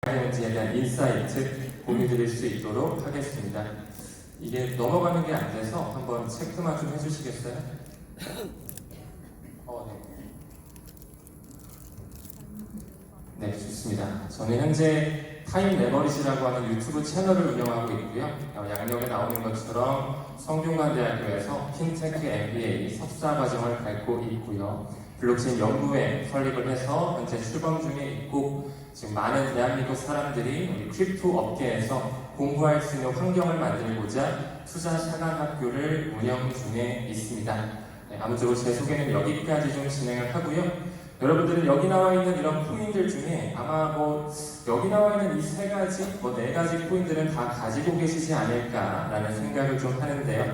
되는지에 대한 인사이트 공유드릴 수 있도록 하겠습니다. 이게 넘어가는 게 안 돼서 한번 체크만 좀 해주시겠어요? 네, 좋습니다. 저는 현재 타임 메모리즈라고 하는 유튜브 채널을 운영하고 있고요. 양력에 나오는 것처럼 성균관대학교에서 핀테크 MBA 석사 과정을 밟고 있고요. 블록체인 연구회 설립을 해서 현재 출범 중에 있고, 지금 많은 대한민국 사람들이 우리 크립토 업계에서 공부할 수 있는 환경을 만들고자 투자 샤간 학교를 운영 중에 있습니다. 네, 아무쪼록 제 소개는 여기까지 좀 진행을 하고요. 여러분들은 여기 나와 있는 이런 코인들 중에 아마 여기 나와 있는 이 세 가지, 네 가지 코인들은 다 가지고 계시지 않을까라는 생각을 좀 하는데요.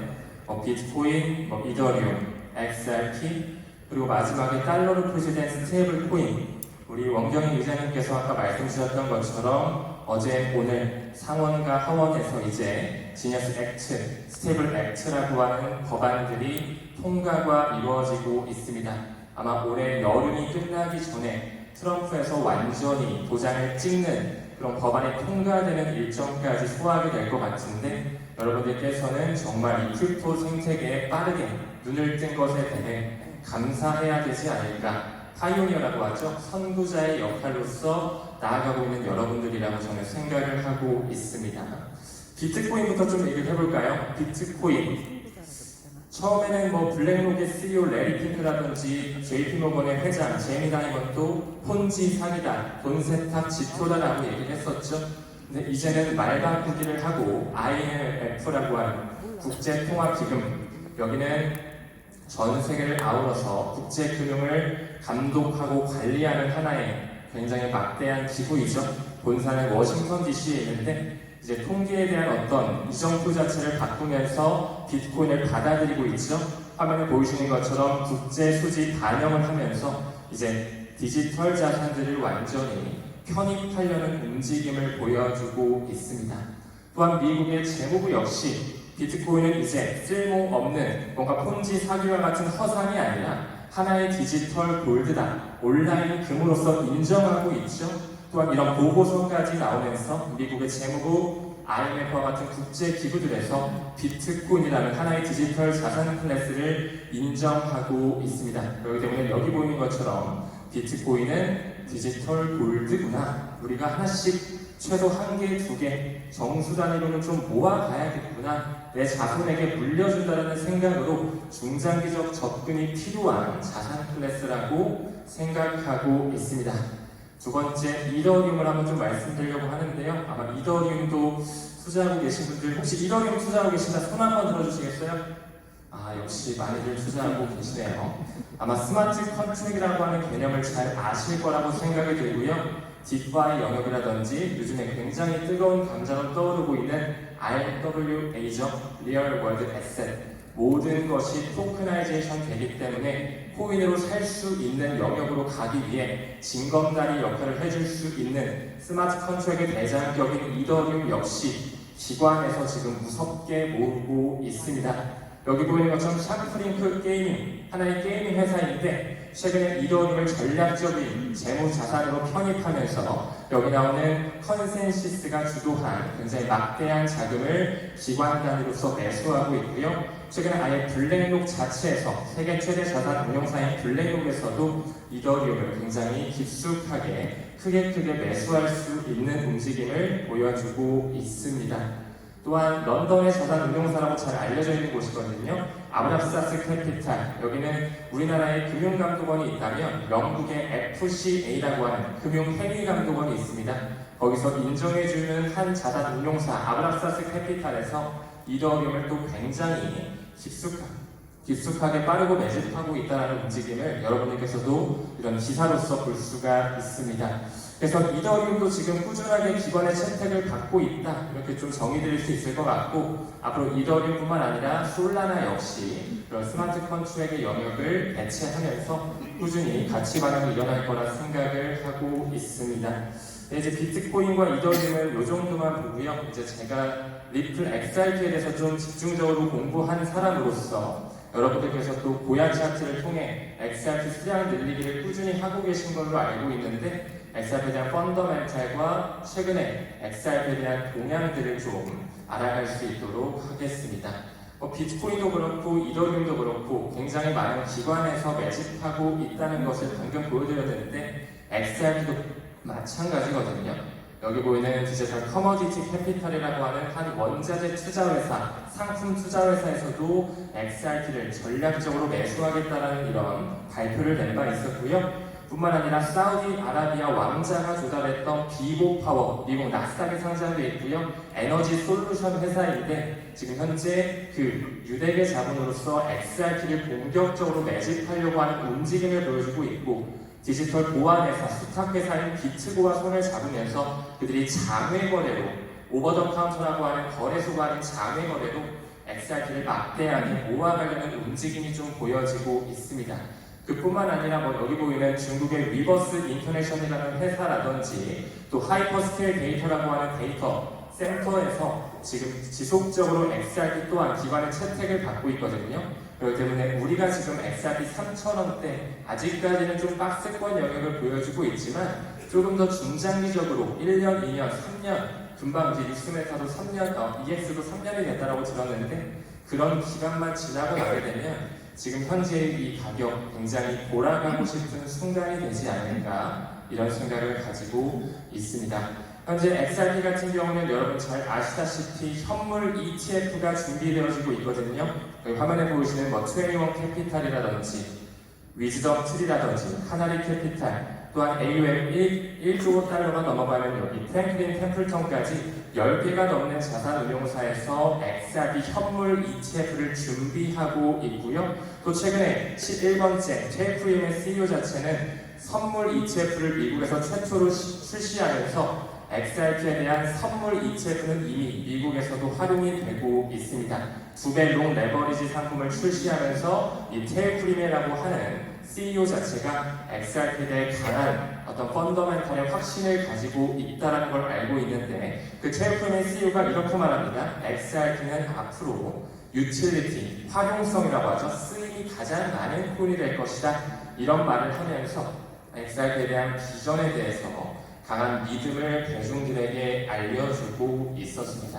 비트코인, 이더리움, XRP, 그리고 마지막에 달러로 표시된 스테이블 코인. 우리 원경희 의장님께서 아까 말씀 주셨던 것처럼 어제 오늘 상원과 하원에서 이제 지니어스 액트, 스테이블 액트라고 하는 법안들이 통과가 이루어지고 있습니다. 아마 올해 여름이 끝나기 전에 트럼프에서 완전히 도장을 찍는 그런 법안이 통과되는 일정까지 소화하게 될 것 같은데, 여러분들께서는 정말 이 크립토 생태계에 빠르게 눈을 뜬 것에 대해 감사해야 되지 않을까. 파이오니어라고 하죠. 선구자의 역할로서 나아가고 있는 여러분들이라고 저는 생각을 하고 있습니다. 비트코인부터 좀 얘기를 해볼까요? 비트코인. 처음에는 블랙록의 CEO 레리 핑크라든지 JP모건의 회장 제미 다이먼도 폰지 사기다, 돈 세탁 지표다라고 얘기를 했었죠. 근데 이제는 말 바꾸기를 하고 IMF라고 하는 국제통화기금, 여기는 전 세계를 아우러서 국제금융을 감독하고 관리하는 하나의 굉장히 막대한 기구이죠. 본사는 워싱턴 DC에 있는데, 이제 통계에 대한 어떤 이정표 자체를 바꾸면서 비트코인을 받아들이고 있죠. 화면에 보이시는 것처럼 국제 수지 반영을 하면서 이제 디지털 자산들을 완전히 편입하려는 움직임을 보여주고 있습니다. 또한 미국의 재무부 역시 비트코인은 이제 쓸모없는 뭔가 폰지 사기와 같은 허상이 아니라 하나의 디지털 골드다, 온라인 금으로서 인정하고 있죠. 또한 이런 보고서까지 나오면서 미국의 재무부, IMF와 같은 국제 기구들에서 비트코인이라는 하나의 디지털 자산 클래스를 인정하고 있습니다. 그렇기 때문에 여기 보이는 것처럼 비트코인은 디지털 골드구나, 우리가 하나씩 최소 1개, 2개 정수 단위로는 좀 모아가야겠구나, 내 자손에게 물려준다는 생각으로 중장기적 접근이 필요한 자산 클래스라고 생각하고 있습니다. 두 번째, 이더리움을 한번 좀 말씀드리려고 하는데요. 아마 이더리움도 투자하고 계신 분들, 혹시 이더리움 투자하고 계신다 손 한번 들어주시겠어요? 역시 많이들 투자하고 계시네요. 아마 스마트 컨트랙이라고 하는 개념을 잘 아실 거라고 생각이 들고요. 디파이 영역이라든지 요즘에 굉장히 뜨거운 감자로 떠오르고 있는 RWA죠. 리얼 월드 에셋. 모든 것이 토크나이제이션 되기 때문에 코인으로 살 수 있는 영역으로 가기 위해 징검다리 역할을 해줄 수 있는 스마트 컨트랙의 대장격인 이더리움 역시 기관에서 지금 무섭게 모으고 있습니다. 여기 보이는 것처럼 샤크링크 게이밍, 하나의 게이밍 회사인데 최근에 이더리움을 전략적인 재무 자산으로 편입하면서 여기 나오는 컨센시스가 주도한 굉장히 막대한 자금을 기관 단위로서 매수하고 있고요. 최근에 아예 블랙록 자체에서 세계 최대 자산 운용사인 블랙록에서도 이더리움을 굉장히 깊숙하게 크게 매수할 수 있는 움직임을 보여주고 있습니다. 또한 런던의 자산 운용사라고 잘 알려져 있는 곳이거든요. 아브랍사스 캐피탈, 여기는 우리나라의 금융감독원이 있다면 영국의 FCA라고 하는 금융행위감독원이 있습니다. 거기서 인정해주는 한 자산 운용사 아브랍사스 캐피탈에서 이더리움을 또 굉장히 깊숙하게 빠르고 매집하고 있다는 움직임을 여러분들께서도 이런 기사로서 볼 수가 있습니다. 그래서 이더리움도 지금 꾸준하게 기관의 채택을 받고 있다, 이렇게 좀 정의드릴 수 있을 것 같고, 앞으로 이더리움뿐만 아니라 솔라나 역시 그런 스마트 컨트랙의 영역을 대체하면서 꾸준히 가치 반영이 일어날 거라 생각을 하고 있습니다. 네, 이제 비트코인과 이더리움은 이 정도만 보고요. 이제 제가 리플 XRP에 대해서 좀 집중적으로 공부한 사람으로서 여러분들께서 또 고야 차트를 통해 XRP 수량 늘리기를 꾸준히 하고 계신 걸로 알고 있는데, XRP에 대한 펀더멘탈과 최근에 XRP에 대한 동향들을 좀 알아갈 수 있도록 하겠습니다. 비트코인도 그렇고 이더리움도 그렇고 굉장히 많은 기관에서 매집하고 있다는 것을 방금 보여드렸는데 XRP도 마찬가지거든요. 여기 보이는 디지털 커머디티 캐피탈이라고 하는 한 원자재 투자회사, 상품 투자회사에서도 XRP를 전략적으로 매수하겠다는 이런 발표를 낸 바 있었고요. 뿐만 아니라 사우디아라비아 왕자가 조달했던 비보파워, 미국 나스닥에 상장되어 있고요. 에너지 솔루션 회사인데 지금 현재 그 유대계 자본으로서 XRP를 본격적으로 매집하려고 하는 움직임을 보여주고 있고, 디지털 보안회사, 수탁회사인 비트고와 손을 잡으면서 그들이 장외거래로, 오버 더 카운터라고 하는 거래소가 아닌 장외거래로 XRP를 막대하게 모아가려는 움직임이 좀 보여지고 있습니다. 그뿐만 아니라 여기 보이는 중국의 리버스 인터내셔널이라는 회사라든지 또 하이퍼스케일 데이터라고 하는 데이터 센터에서 지금 지속적으로 XRP 또한 기관의 채택을 받고 있거든요. 그렇기 때문에 우리가 지금 XRP 3,000원대 아직까지는 좀 박스권 영역을 보여주고 있지만 조금 더 중장기적으로 1년, 2년, 3년 금방 이제 뉴스메타도 3년, EX도 3년이 됐다고 들었는데 그런 기간만 지나고 나게 되면 지금 현재의 이 가격 굉장히 돌아가고 싶은 순간이 되지 않을까 이런 생각을 가지고 있습니다. 현재 XRP 같은 경우는 여러분 잘 아시다시피 현물 ETF가 준비되어지고 있거든요. 여기 화면에 보이시는 21 캐피탈이라든지 위즈덤 트리라든지 카나리 캐피탈 또한 AUM 1조 달러가 넘어가는 여기 프랭클린 템플턴까지 10개가 넘는 자산운용사에서 XRP 현물 ETF를 준비하고 있고요. 또 최근에 11번째 제프림의 CEO 자체는 선물 ETF를 미국에서 최초로 출시하면서 XRP에 대한 선물 ETF는 이미 미국에서도 활용이 되고 있습니다. 2배 롱 레버리지 상품을 출시하면서 이 테이프리메라고 하는 CEO 자체가 XRP에 대해 강한 어떤 펀더멘탈의 확신을 가지고 있다는 걸 알고 있는데 그 테이프리메 CEO가 이렇게 말합니다. XRP는 앞으로 유틸리티, 활용성이라고 하죠. 쓰임이 가장 많은 코인이 될 것이다. 이런 말을 하면서 XRP에 대한 비전에 대해서 강한 믿음을 대중들에게 알려주고 있었습니다.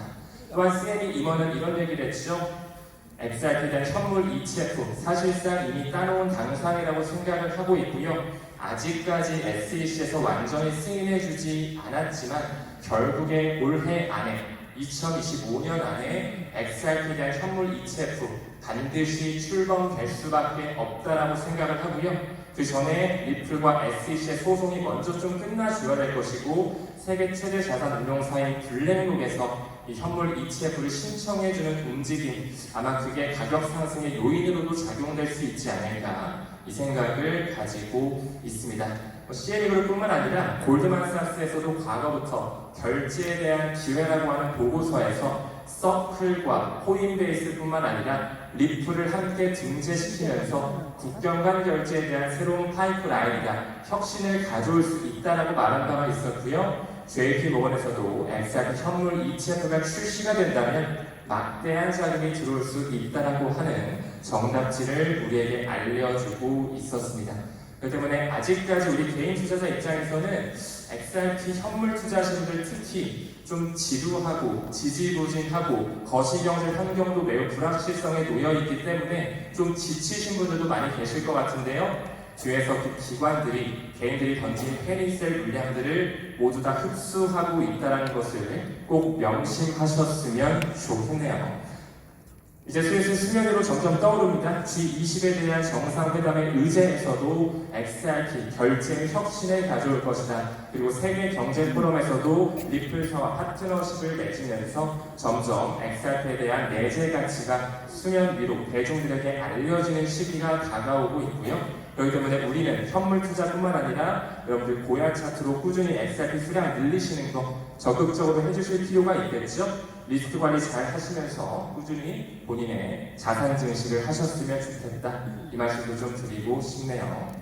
또한 CME 임원은 이런 얘기를 했죠. XRP에 대한 현물 ETF, 사실상 이미 따놓은 당상이라고 생각을 하고 있고요. 아직까지 SEC에서 완전히 승인해주지 않았지만 결국에 올해 안에 2025년 안에 XRP에 대한 현물 ETF 반드시 출범될 수밖에 없다라고 생각을 하고요. 그 전에 리플과 SEC의 소송이 먼저 좀 끝나줘야 될 것이고 세계 최대 자산 운용사인 블랙록에서 이 현물 ETF를 신청해주는 움직임 아마 그게 가격 상승의 요인으로도 작용될 수 있지 않을까 이 생각을 가지고 있습니다. CME그룹뿐만 아니라 골드만삭스에서도 과거부터 결제에 대한 기회라고 하는 보고서에서 서클과 코인베이스뿐만 아니라 리플을 함께 등재시키면서 국경 간 결제에 대한 새로운 파이프라인이다, 혁신을 가져올 수 있다라고 말한 바가 있었고요. JP모건에서도 XRP 현물 ETF가 출시가 된다면 막대한 자금이 들어올 수 있다라고 하는 정답지를 우리에게 알려주고 있었습니다. 그렇기 때문에 아직까지 우리 개인 투자자 입장에서는 XRP 현물 투자하시는 분들 특히 좀 지루하고 지지부진하고 거시경제 환경도 매우 불확실성에 놓여있기 때문에 좀 지치신 분들도 많이 계실 것 같은데요. 뒤에서 그 기관들이 개인들이 던진 페니셀 물량들을 모두 다 흡수하고 있다는 것을 꼭 명심하셨으면 좋겠네요. 이제 슬슬 수면 위로 점점 떠오릅니다. G20에 대한 정상회담의 의제에서도 XRP 결제 혁신을 가져올 것이다. 그리고 세계 경제 포럼에서도 리플사와 파트너십을 맺으면서 점점 XRP에 대한 내재 가치가 수면 위로 대중들에게 알려지는 시기가 다가오고 있고요. 그렇기 때문에 우리는 현물 투자뿐만 아니라 여러분들 고열 차트로 꾸준히 XRP 수량 늘리시는 거 적극적으로 해주실 필요가 있겠죠? 리스크 관리 잘 하시면서 꾸준히 본인의 자산 증식을 하셨으면 좋겠다. 이 말씀도 좀 드리고 싶네요.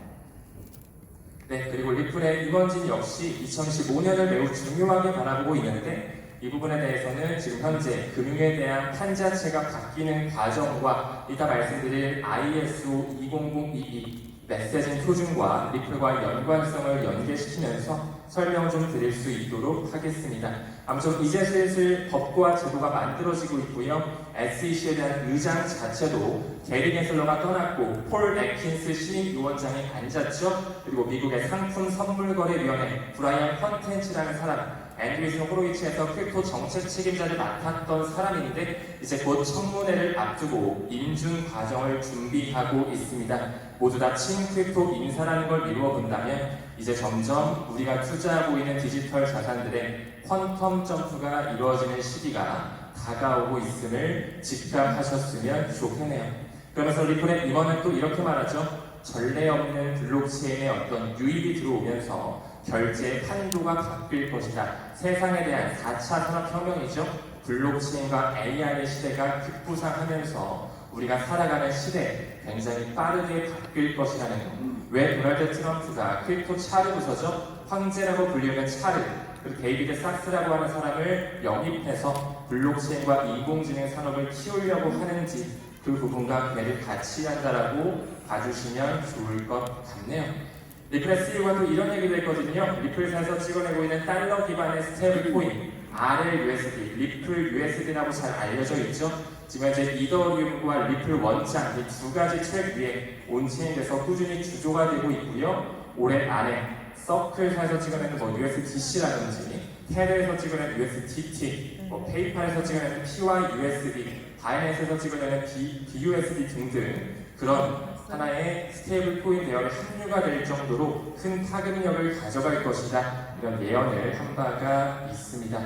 네, 그리고 리플의 임원진 역시 2025년을 매우 중요하게 바라보고 있는데 이 부분에 대해서는 지금 현재 금융에 대한 판자체가 바뀌는 과정과 이따 말씀드릴 ISO 20022 메시징 표준과 리플과의 연관성을 연계시키면서 설명 좀 드릴 수 있도록 하겠습니다. 아무튼 이제 슬슬 법과 제도가 만들어지고 있고요. SEC에 대한 의장 자체도 게리 겟슬러가 떠났고 폴 애킨스 신임위원장이 앉았죠. 그리고 미국의 상품 선물거래위원회 브라이언 컨텐츠라는 사람, 앤드리슨 호로위치에서 크립토 정책 책임자를 맡았던 사람인데 이제 곧 청문회를 앞두고 인준 과정을 준비하고 있습니다. 모두 다 친크립토 인사라는 걸 이루어 본다면 이제 점점 우리가 투자하고 있는 디지털 자산들의 퀀텀 점프가 이루어지는 시기가 다가오고 있음을 직감하셨으면 좋겠네요. 그러면서 리플의 임원은 또 이렇게 말하죠. 전례 없는 블록체인의 어떤 유입이 들어오면서 결제의 판도가 바뀔 것이다. 세상에 대한 4차 산업혁명이죠. 블록체인과 AI의 시대가 급부상하면서 우리가 살아가는 시대 굉장히 빠르게 바뀔 것이라는 것. 왜 도널드 트럼프가 크립토 차르 부서죠? 황제라고 불리는 차르, 그리고 데이비드 사스라고 하는 사람을 영입해서 블록체인과 인공지능 산업을 키우려고 하는지 그 부분과 괴를 같이 한다라고 봐주시면 좋을 것 같네요. 리플의 CEO가 또 이런 얘기도 했거든요. 리플사에서 찍어내고 있는 달러 기반의 스테이블 코인 RLUSD, 리플 USD라고 잘 알려져 있죠. 지금 현재 이더리움과 리플 원장 이 두 가지 트랙 위에 온체인돼서 꾸준히 주조가 되고 있고요. 올해 안에 서클사에서 찍어내는 USDC라든지 테레에서 찍어내는 USDT, 페이팔에서 찍어내는 PYUSD, 바이낸스에서 찍어내는 BUSD 등등 그런 하나의 스테이블 코인 대열에 합류가 될 정도로 큰 타격력을 가져갈 것이다. 이런 예언을 한 바가 있습니다.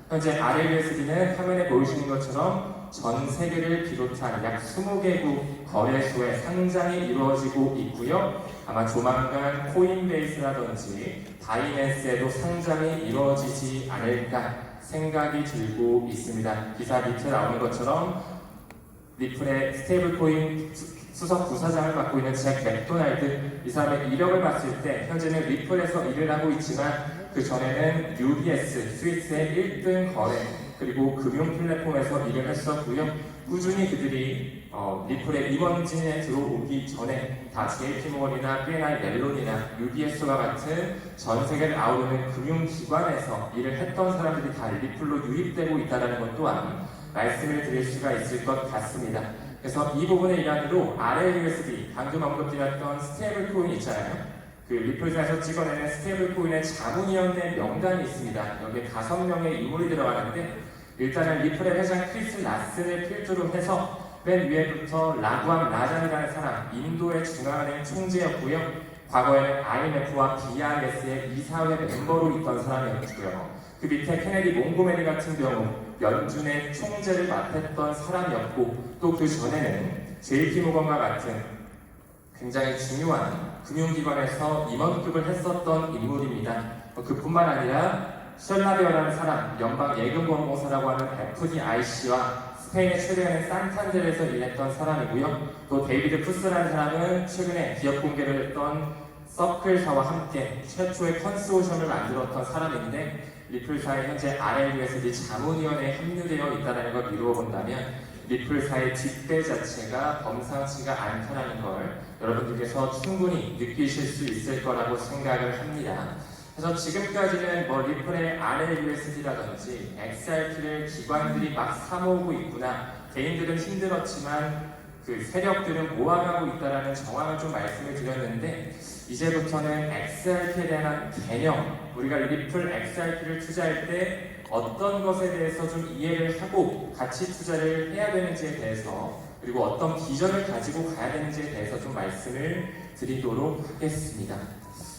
현재 RLUSD는 화면에 보이시는 것처럼 전 세계를 비롯한 약 20개국 거래소에 상장이 이루어지고 있고요. 아마 조만간 코인베이스라든지 바이낸스에도 상장이 이루어지지 않을까 생각이 들고 있습니다. 기사 밑에 나오는 것처럼 리플의 스테이블 코인 수석 부사장을 맡고 있는 잭 맥도날드, 이 사람의 이력을 봤을 때 현재는 리플에서 일을 하고 있지만 그 전에는 UBS, 스위스의 1등 거래 그리고 금융 플랫폼에서 일을 했었고요. 꾸준히 그들이 리플의 임원진에 들어오기 전에 다 JP모건이나 B&I 멜론이나 UBS와 같은 전 세계를 아우르는 금융기관에서 일을 했던 사람들이 다 리플로 유입되고 있다는 것 또한 말씀을 드릴 수가 있을 것 같습니다. 그래서 이 부분의 일환으로 RLUSD, 방금 언급드렸던 스테이블 코인 있잖아요. 그 리플사에서 찍어내는 스테이블 코인의 자문위원회 명단이 있습니다. 여기에 5명의 인물이 들어가는데 일단은 리플의 회장 크리스 라슨을 필두로 해서 맨 위에부터 라구암 라잔이라는 사람, 인도의 중앙은행 총재였고요. 과거에는 IMF와 BIS의 이사회 멤버로 있던 사람이었고요. 그 밑에 케네디 몽고메리 같은 경우 연준의 총재를 맡았던 사람이었고 또 그 전에는 JP모건과 같은 굉장히 중요한 금융기관에서 임원급을 했었던 인물입니다. 그뿐만 아니라 셜라베어라는 사람, 연방예금보험공사라고 하는 FDIC와 스페인의 최대한의 산탄데르에서 일했던 사람이고요. 또 데이비드 푸스라는 사람은 최근에 기업 공개를 했던 서클사와 함께 최초의 컨소시엄을 만들었던 사람인데 리플사의 현재 RLUSD 자문위원회에 합류되어 있다는 걸 이루어 본다면 리플사의 뒷배 자체가 범상치가 않다는 걸 여러분들께서 충분히 느끼실 수 있을 거라고 생각을 합니다. 그래서 지금까지는 리플의 RLUSD라든지 XRP를 기관들이 막 사모으고 있구나, 개인들은 힘들었지만 그 세력들은 모아가고 있다는 정황을 좀 말씀을 드렸는데 이제부터는 XRP에 대한 개념, 우리가 리플 XRP를 투자할 때 어떤 것에 대해서 좀 이해를 하고 같이 투자를 해야 되는지에 대해서 그리고 어떤 비전을 가지고 가야 되는지에 대해서 좀 말씀을 드리도록 하겠습니다.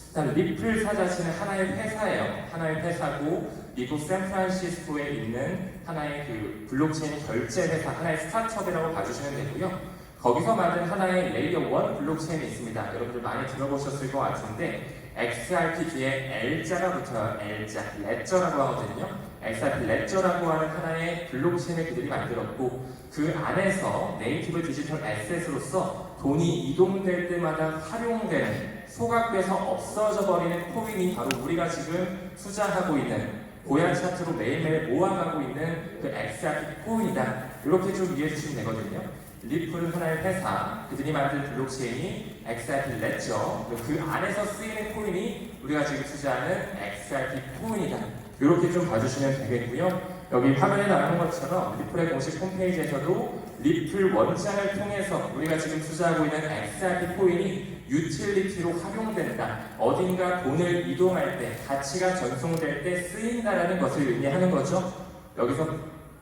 일단 리플사 자체는 하나의 회사예요. 하나의 회사고 미국 샌프란시스코에 있는 하나의 그 블록체인 결제 회사, 하나의 스타트업이라고 봐주시면 되고요. 거기서 만든 하나의 레이어 1 블록체인이 있습니다. 여러분들 많이 들어보셨을 것 같은데 XRP 뒤에 L자가 붙어요. L자, 레저라고 하거든요. XRP 레저라고 하는 하나의 블록체인을 그들이 만들었고 그 안에서 네이티브 디지털 애셋으로서 돈이 이동될 때마다 활용되는, 소각돼서 없어져 버리는 코인이 바로 우리가 지금 투자하고 있는 고양 차트로 매일매일 모아가고 있는 그 XRP 코인이다. 이렇게 좀 이해해 주시면 되거든요. 리플은 하나의 회사, 그들이 만든 블록체인이 XRP 레저, 그 안에서 쓰이는 코인이 우리가 지금 투자하는 XRP 코인이다. 이렇게 좀 봐주시면 되겠고요. 여기 화면에 나오는 것처럼 리플의 공식 홈페이지에서도 리플 원장을 통해서 우리가 지금 투자하고 있는 XRP 코인이 유틸리티로 활용된다. 어딘가 돈을 이동할 때, 가치가 전송될 때 쓰인다라는 것을 의미하는 거죠. 여기서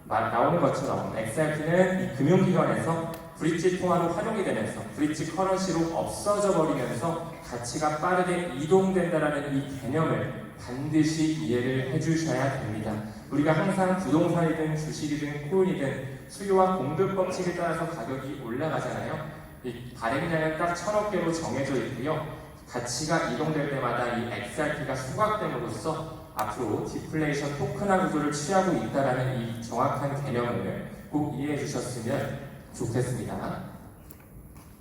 나오는 것처럼 XRP는 이 금융기관에서 브릿지 통화로 활용이 되면서 브릿지 커런시로 없어져 버리면서 가치가 빠르게 이동된다라는 이 개념을 반드시 이해를 해주셔야 됩니다. 우리가 항상 부동산이든 주식이든 코인이든 수요와 공급 법칙에 따라서 가격이 올라가잖아요. 이 발행량은 딱 1000억 개로 정해져 있고요. 가치가 이동될 때마다 이 XRP가 소각됨으로써 앞으로 디플레이션 토큰화 구조를 취하고 있다는 이 정확한 개념을 꼭 이해해 주셨으면 좋겠습니다.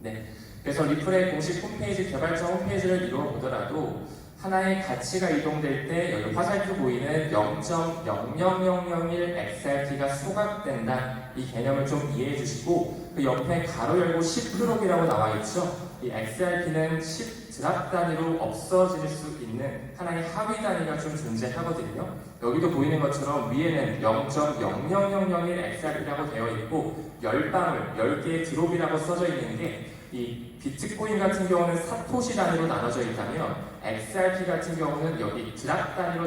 네, 그래서 리플의 공식 홈페이지, 개발자 홈페이지를 이루어 보더라도 하나의 가치가 이동될 때 여기 화살표 보이는 0.00001 XRP가 소각된다. 이 개념을 좀 이해해 주시고 그 옆에 가로 열고 10프로이라고 나와 있죠. 이 XRP는 10 드랍 단위로 없어질 수 있는 하나의 하위 단위가 좀 존재하거든요. 여기도 보이는 것처럼 위에는 0.0001 XRP라고 되어 있고 10방울, 10개의 드롭이라고 써져 있는 게 이 비트코인 같은 경우는 사토시 단위로 나눠져 있다면 XRP 같은 경우는 여기 드랍 단위로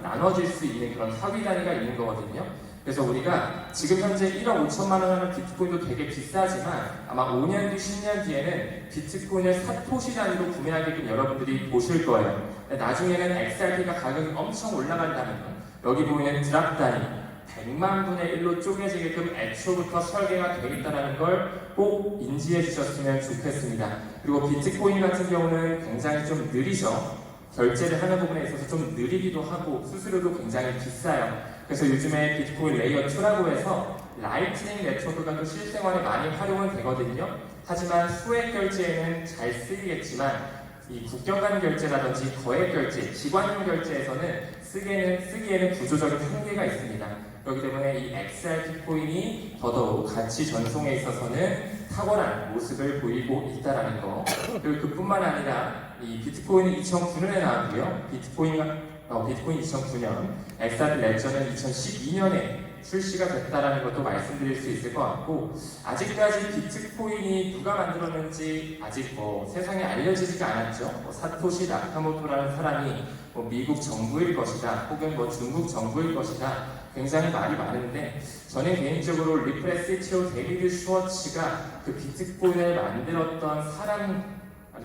나눠질 수 있는 그런 하위 단위가 있는 거거든요. 그래서 우리가 지금 현재 1억 5천만 원 하는 비트코인도 되게 비싸지만 아마 5년 뒤, 10년 뒤에는 비트코인을 사토시 단위로 구매하게끔 여러분들이 보실 거예요. 나중에는 XRP가 가격이 엄청 올라간다면 여기 보이는 드랍 단위 100만 분의 1로 쪼개지게끔 애초부터 설계가 되어 있다는 걸 꼭 인지해 주셨으면 좋겠습니다. 그리고 비트코인 같은 경우는 굉장히 좀 느리죠. 결제를 하는 부분에 있어서 좀 느리기도 하고 수수료도 굉장히 비싸요. 그래서 요즘에 비트코인 레이어 2라고 해서 라이트닝 네트워크가 또 실생활에 많이 활용은 되거든요. 하지만 소액 결제에는 잘 쓰이겠지만 이 국경 간 결제라든지 거액 결제, 기관용 결제에서는 쓰기에는 구조적인 한계가 있습니다. 그렇기 때문에 이 XRP 코인이 더더욱 가치 전송에 있어서는 탁월한 모습을 보이고 있다는 거. 그리고 그뿐만 아니라 이 비트코인은 2009년에 나왔고요. 비트코인 2009년, XRP 레저는 2012년에 출시가 됐다라는 것도 말씀드릴 수 있을 것 같고 아직까지 비트코인이 누가 만들었는지 아직 세상에 알려지지가 않았죠. 사토시 나카모토라는 사람이 미국 정부일 것이다 혹은 중국 정부일 것이다 굉장히 말이 많은데 저는 개인적으로 리플의 CTO 데이비드 슈워츠가 그 비트코인을 만들었던 사람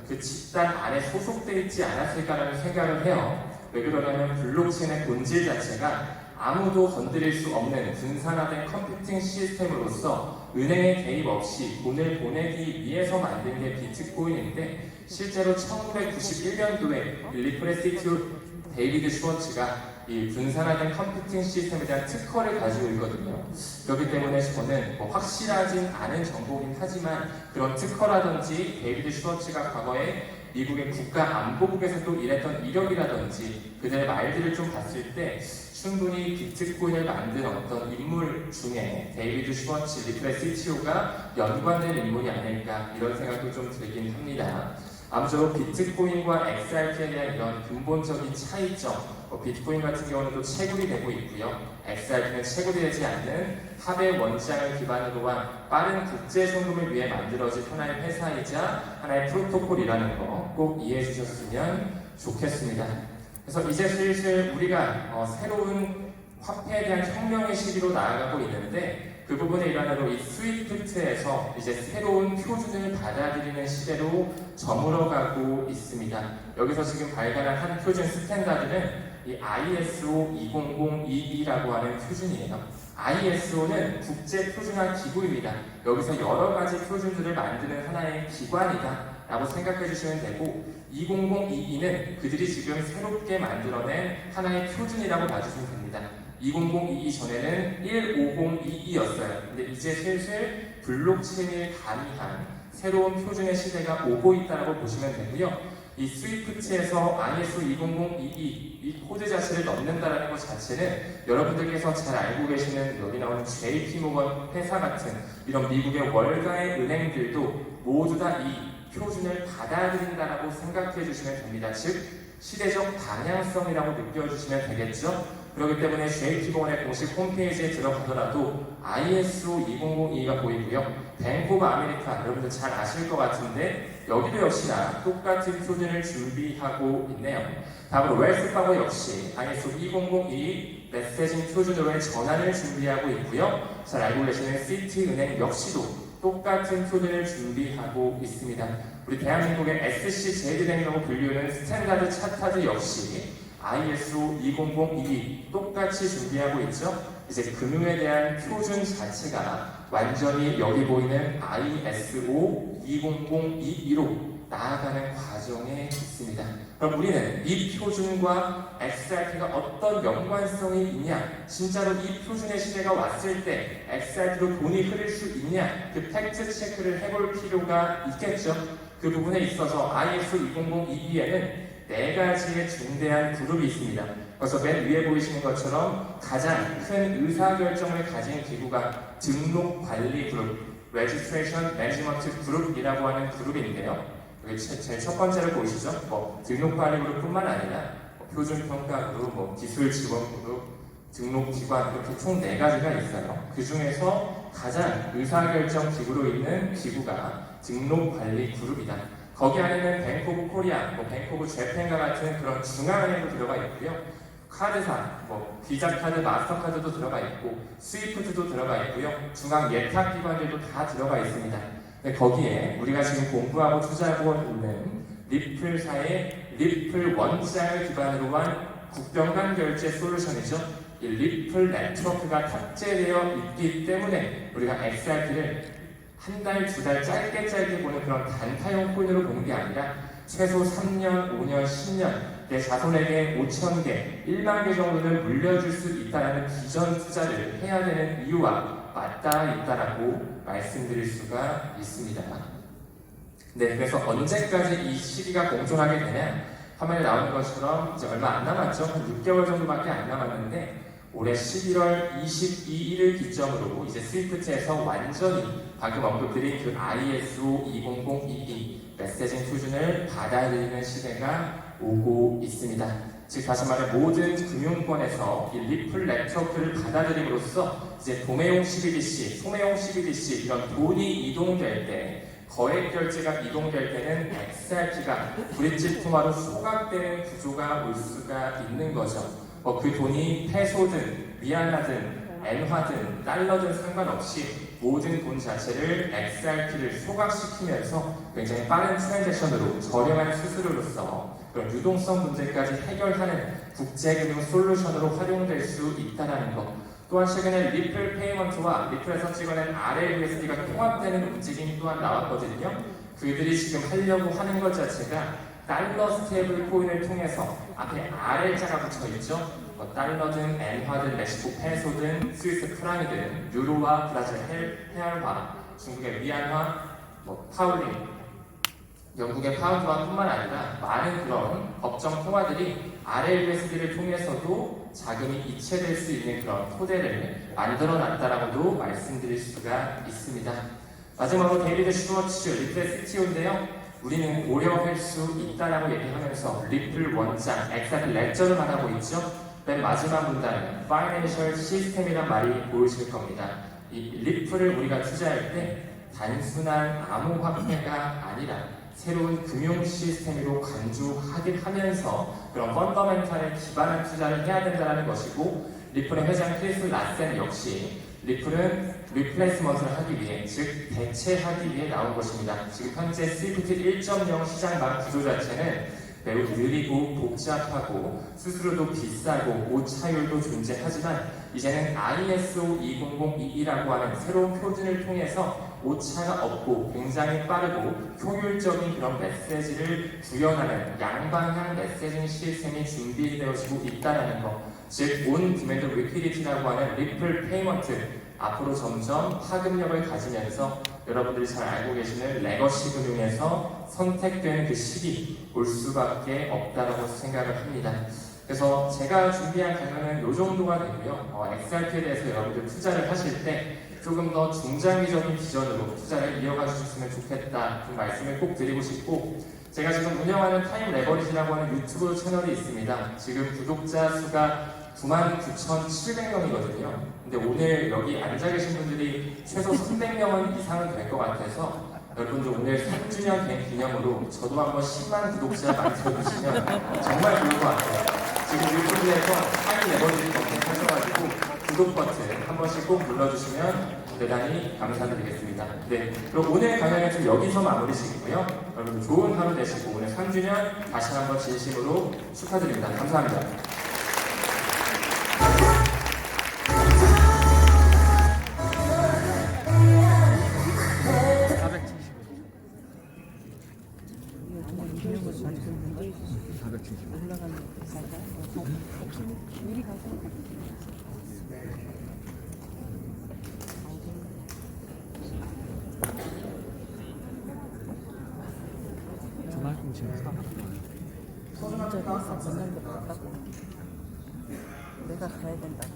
그 집단 안에 소속되어 있지 않았을까라는 생각을 해요. 왜 그러냐면 블록체인의 본질 자체가 아무도 건드릴 수 없는 분산화된 컴퓨팅 시스템으로서 은행의 개입 없이 돈을 보내기 위해서 만든 게 비트코인인데 실제로 1991년도에 리플의 CTO 데이비드 슈워츠가 이 분산화된 컴퓨팅 시스템에 대한 특허를 가지고 있거든요. 그렇기 때문에 저는 확실하진 않은 정보긴 하지만 그런 특허라든지 데이비드 슈워츠가 과거에 미국의 국가안보국에서도 일했던 이력이라든지 그들의 말들을 좀 봤을 때 충분히 비트코인을 만든 어떤 인물 중에 데이비드 슈워츠 리플의 CTO가 연관된 인물이 아닐까 이런 생각도 좀 들긴 합니다. 아무쪼록 비트코인과 XRP에 대한 이런 근본적인 차이점 비트코인 같은 경우는 또 채굴이 되고 있고요. XRP는 채굴이 되지 않는 합의 원장을 기반으로 한 빠른 국제 송금을 위해 만들어진 하나의 회사이자 하나의 프로토콜이라는 거 꼭 이해해 주셨으면 좋겠습니다. 그래서 이제 슬슬 우리가 새로운 화폐에 대한 혁명의 시기로 나아가고 있는데 그 부분의 일환으로 이 스위프트에서 이제 새로운 표준을 받아들이는 시대로 저물어가고 있습니다. 여기서 지금 발간한 한 표준 스탠다드는 이 ISO 20022라고 하는 표준이에요. ISO는 국제 표준화 기구입니다. 여기서 여러 가지 표준들을 만드는 하나의 기관이다 라고 생각해 주시면 되고 20022는 그들이 지금 새롭게 만들어낸 하나의 표준이라고 봐주시면 됩니다. 2022 전에는 15022였어요. 근데 이제 슬슬 블록체인을 가미한 새로운 표준의 시대가 오고 있다고 보시면 되고요. 이 스위프트에서 ISO 20022 이 코드 자체를 넣는다는 것 자체는 여러분들께서 잘 알고 계시는 여기 나오는 JP모건 회사 같은 이런 미국의 월가의 은행들도 모두 다 이 표준을 받아들인다라고 생각해 주시면 됩니다. 즉 시대적 방향성이라고 느껴주시면 되겠죠. 그렇기 때문에 JP모건의 공식 홈페이지에 들어가더라도 ISO 2002가 보이고요. 뱅크 오브 아메리카 여러분들 잘 아실 것 같은데 여기도 역시나 똑같은 표준을 준비하고 있네요. 다음으로 웰스파고 역시 ISO 2002 메시징 표준으로의 전환을 준비하고 있고요. 잘 알고 계시는 시티은행 역시도 똑같은 표준을 준비하고 있습니다. 우리 대한민국의 SC제일은행이라고 불리는 스탠다드 차타드 역시 ISO 2002 똑같이 준비하고 있죠. 이제 금융에 대한 표준 자체가 완전히 여기 보이는 ISO 2002로 나아가는 과정에 있습니다. 그럼 우리는 이 표준과 XRP가 어떤 연관성이 있냐, 진짜로 이 표준의 시대가 왔을 때 XRP로 돈이 흐를 수 있냐, 그 팩트 체크를 해볼 필요가 있겠죠. 그 부분에 있어서 ISO 2002에는 4가지의 중대한 그룹이 있습니다. 그래서 맨 위에 보이시는 것처럼 가장 큰 의사결정을 가진 기구가 등록관리 그룹, Registration Management Group이라고 하는 그룹인데요. 여기 제일 첫 번째를 보이시죠? 등록관리 그룹뿐만 아니라 표준평가 그룹, 기술 지원 그룹, 등록기관 이렇게 총 4가지가 있어요. 그 중에서 가장 의사결정 기구로 있는 기구가 등록관리 그룹이다. 거기 안에는 뱅크 오브 코리아, 뱅크 오브 재팬과 같은 그런 중앙은행도 들어가 있고요. 카드사, 비자카드, 마스터카드도 들어가 있고 스위프트도 들어가 있고요. 중앙 예탁기관들도 다 들어가 있습니다. 근데 거기에 우리가 지금 공부하고 투자하고 있는 리플사의 리플 원장을 기반으로 한 국병간 결제 솔루션이죠. 이 리플 네트워크가 탑재되어 있기 때문에 우리가 XRP를 한 달, 2달 짧게 보는 그런 단타용 코인으로 보는 게 아니라 최소 3년, 5년, 10년 내 자손에게 5,000개, 1만 개 정도는 물려줄 수 있다는 비전 투자를 해야 되는 이유와 맞닿아 있다라고 말씀드릴 수가 있습니다. 네, 그래서 언제까지 이 시기가 공존하게 되냐? 화면에 나오는 것처럼 이제 얼마 안 남았죠? 한 6개월 정도밖에 안 남았는데 올해 11월 22일을 기점으로 이제 스위프트에서 완전히 방금 언급드린 그 ISO 2002 메시징 표준을 받아들이는 시대가 오고 있습니다. 즉 다시 말해 모든 금융권에서 이 리플 네트워크를 받아들임으로써 이제 도매용 CBDC, 소매용 CBDC 이런 돈이 이동될 때 거액 결제가 이동될 때는 XRP가 브릿지 통화로 소각되는 구조가 올 수가 있는 거죠. 그 돈이 페소든, 위안화든, 엔화든, 달러든 상관없이 모든 돈 자체를 XRP를 소각시키면서 굉장히 빠른 트랜잭션으로 저렴한 수수료로서 그런 유동성 문제까지 해결하는 국제금융 솔루션으로 활용될 수 있다는 것. 또한 최근에 리플 페이먼트와 리플에서 찍어낸 RLUSD가 통합되는 움직임이 또한 나왔거든요. 그들이 지금 하려고 하는 것 자체가 달러 스테이블 코인을 통해서 앞에 RL자가 붙어있죠. 달러든 엔화든 멕시코 페소든 스위스 프랑이든 유로와 브라질 헤알화, 중국의 위안화, 파울링, 영국의 파운드화 뿐만 아니라 많은 그런 법정 통화들이 RLUSD를 통해서도 자금이 이체될 수 있는 그런 토대를 만들어 놨다라고도 말씀드릴 수가 있습니다. 마지막으로 데이비드 슈워츠 리플의 CTO인데요. 우리는 고려할 수 있다라고 얘기하면서 리플 원장, XRP 레저를 말하고 있죠. 맨 마지막 문단에 Financial System이란 말이 보이실 겁니다. 이 리플을 우리가 투자할 때 단순한 암호화폐가 아니라 새로운 금융 시스템으로 간주하면서 그런 펀더멘탈에 기반한 투자를 해야 된다는 것이고 리플의 회장 크리스 라센 역시 리플은 리플레이스먼트를 하기 위해, 즉 대체하기 위해 나온 것입니다. 지금 현재 스위프트 1.0 시장망 구조 자체는 매우 느리고 복잡하고 수수료도 비싸고 오차율도 존재하지만 이제는 ISO 2002라고 하는 새로운 표준을 통해서 오차가 없고 굉장히 빠르고 효율적인 그런 메시지를 구현하는 양방향 메시징 시스템이 준비되어지고 있다는 것. 즉, 온 디맨드 리퀴디티라고 하는 리플 페이먼트 앞으로 점점 파급력을 가지면서 여러분들이 잘 알고 계시는 레거시 금융에서 선택된 그 시기 올 수밖에 없다라고 생각을 합니다. 그래서 제가 준비한 강연은 이 정도가 되고요. XRP에 대해서 여러분들 투자를 하실 때 조금 더 중장기적인 비전으로 투자를 이어가 주셨으면 좋겠다 그 말씀을 꼭 드리고 싶고, 제가 지금 운영하는 타임 레버리지라고 하는 유튜브 채널이 있습니다. 지금 구독자 수가 99,700명이거든요. 근데 오늘 여기 앉아 계신 분들이 최소 300명은 이상은 될 것 같아서 여러분들 오늘 3주년 된 기념으로 저도 한번 10만 구독자 만들어주시면 정말 좋을 것 같아요. 지금 유튜브에서 타임 레버리지 검색하셔가지고 구독 버튼 한 번씩 꼭 눌러주시면 대단히 감사드리겠습니다. 네, 그럼 오늘 강연은 좀 여기서 마무리 짓고요. 여러분 좋은 하루 되시고 오늘 3주년 다시 한번 진심으로 축하드립니다. 감사합니다. 올라가는 회사가 우리 가서 전화금 지금 진짜 회사 만난 것 같다고 내가 가야 된다.